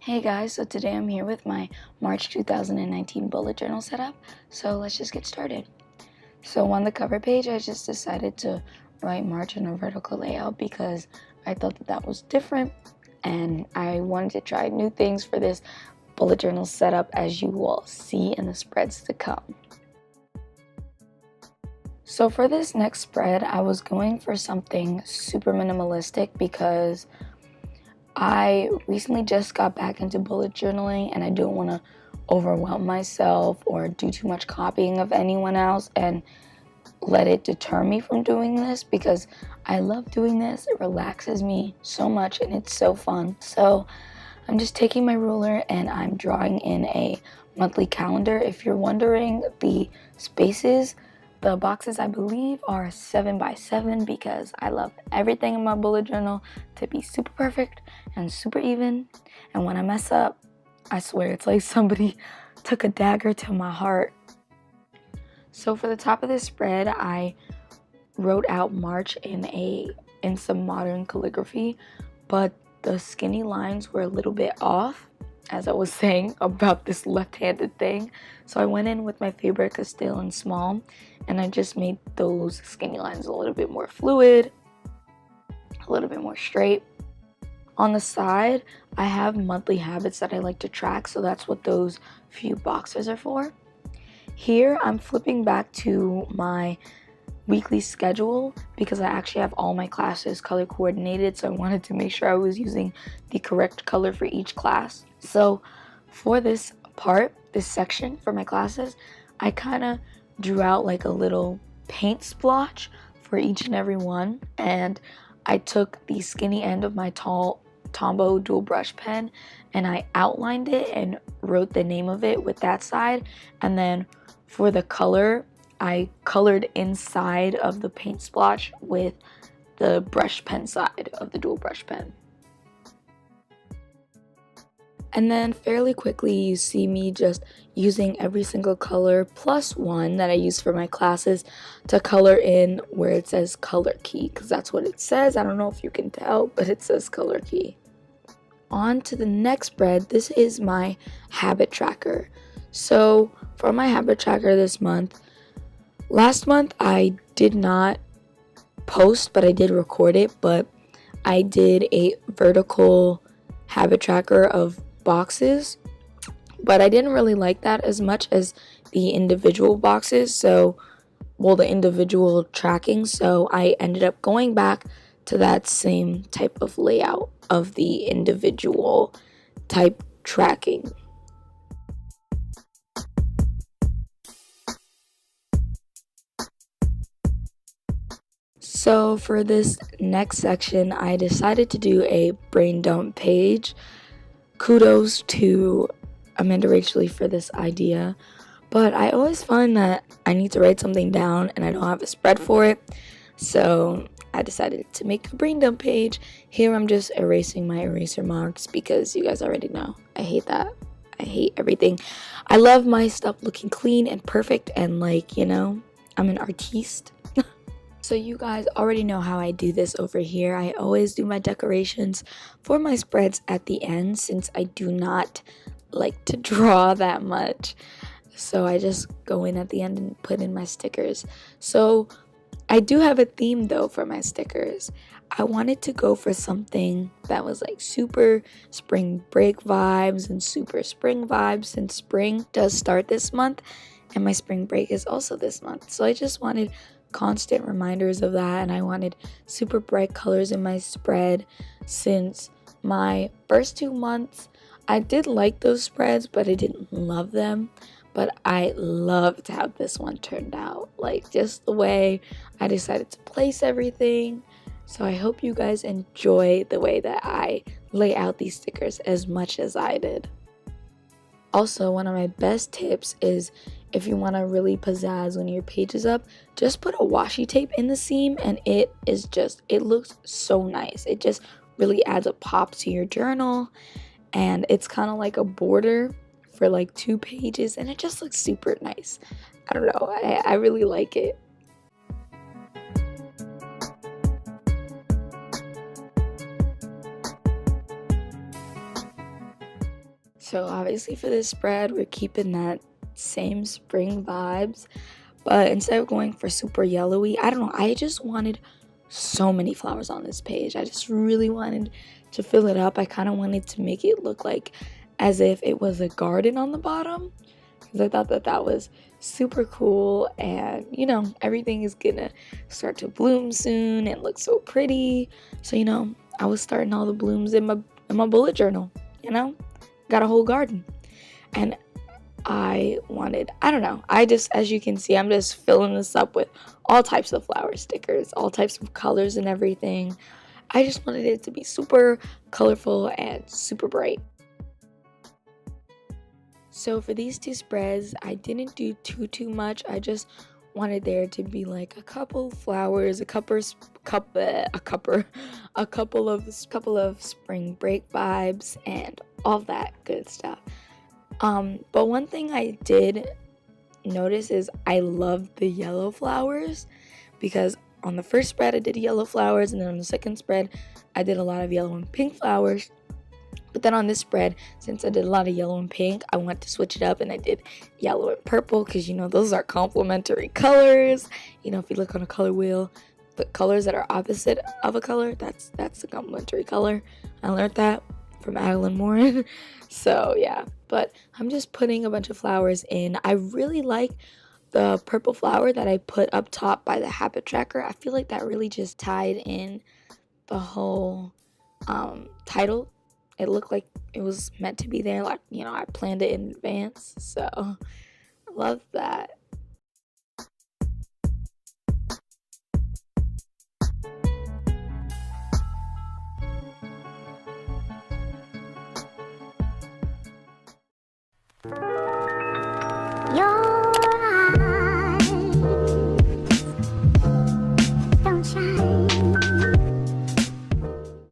Hey guys, so today I'm here with my March 2019 bullet journal setup, so let's just get started. So on the cover page, I just decided to write March in a vertical layout because I thought that was different and I wanted to try new things for this bullet journal setup, as you will see in the spreads to come. So for this next spread, I was going for something super minimalistic because I recently just got back into bullet journaling and I don't want to overwhelm myself or do too much copying of anyone else and let it deter me from doing this, because I love doing this. It relaxes me so much and it's so fun. So I'm just taking my ruler and I'm drawing in a monthly calendar. If you're wondering, the spaces, the boxes, I believe, are 7 by 7 because I love everything in my bullet journal to be super perfect and super even. And when I mess up, I swear it's like somebody took a dagger to my heart. So for the top of this spread, I wrote out March in some modern calligraphy, but the skinny lines were a little bit off, as I was saying about this left-handed thing. So I went in with my Faber-Castell in small and I just made those skinny lines a little bit more fluid, a little bit more straight. On the side, I have monthly habits that I like to track, so that's what those few boxes are for. Here, I'm flipping back to my weekly schedule because I actually have all my classes color coordinated, so I wanted to make sure I was using the correct color for each class. So for this part, this section for my classes, I kind of drew out like a little paint splotch for each and every one, and I took the skinny end of my Tombow dual brush pen and I outlined it and wrote the name of it with that side, and then for the color, I colored inside of the paint splotch with the brush pen side of the dual brush pen. And then fairly quickly you see me just using every single color plus one that I use for my classes to color in where it says color key, because that's what it says. I don't know if you can tell, but it says color key. On to the next spread. This is my habit tracker. So for my habit tracker this month, last month I did not post, but I did record it, but I did a vertical habit tracker of boxes, but I didn't really like that as much as the individual boxes, the individual tracking, so I ended up going back to that same type of layout of the individual type tracking. So for this next section, I decided to do a brain dump page. Kudos to Amanda Rachel for this idea, but I always find that I need to write something down and I don't have a spread for it, so I decided to make a brain dump page. Here I'm just erasing my eraser marks because you guys already know I hate that. I hate everything. I love my stuff looking clean and perfect and like, I'm an artiste. So you guys already know how I do this over here. I always do my decorations for my spreads at the end since I do not like to draw that much. So I just go in at the end and put in my stickers. So I do have a theme though for my stickers. I wanted to go for something that was like super spring break vibes and super spring vibes, since spring does start this month and my spring break is also this month. So I just wanted constant reminders of that, and I wanted super bright colors in my spread since my first 2 months I did like those spreads, but I didn't love them. But I loved how this one turned out, like just the way I decided to place everything. So I hope you guys enjoy the way that I lay out these stickers as much as I did. Also, one of my best tips is, if you want to really pizzazz when your page is up, just put a washi tape in the seam and it looks so nice. It just really adds a pop to your journal, and it's kind of like a border for like 2 pages and it just looks super nice. I don't know, I really like it. So obviously for this spread, we're keeping that same spring vibes, but instead of going for super yellowy, I don't know, I just wanted so many flowers on this page. I just really wanted to fill it up. I kind of wanted to make it look like as if it was a garden on the bottom, because I thought that that was super cool. And you know, everything is gonna start to bloom soon and look so pretty. So you know, I was starting all the blooms in my bullet journal. You know, got a whole garden. And I don't know, I just, as you can see, I'm just filling this up with all types of flower stickers, all types of colors and everything. I just wanted it to be super colorful and super bright. So for these two spreads, I didn't do too much. I just wanted there to be like a couple flowers, a couple of spring break vibes and all that good stuff. But one thing I did notice is I love the yellow flowers, because on the first spread I did yellow flowers, and then on the second spread I did a lot of yellow and pink flowers. But then on this spread, since I did a lot of yellow and pink, I wanted to switch it up and I did yellow and purple, because you know those are complementary colors. You know, if you look on a color wheel, the colors that are opposite of a color, that's the complementary color. I learned that from Adeline Morin. So yeah, but I'm just putting a bunch of flowers in. I really like the purple flower that I put up top by the habit tracker. I feel like that really just tied in the whole title. It looked like it was meant to be there, like, you know, I planned it in advance. So I love that.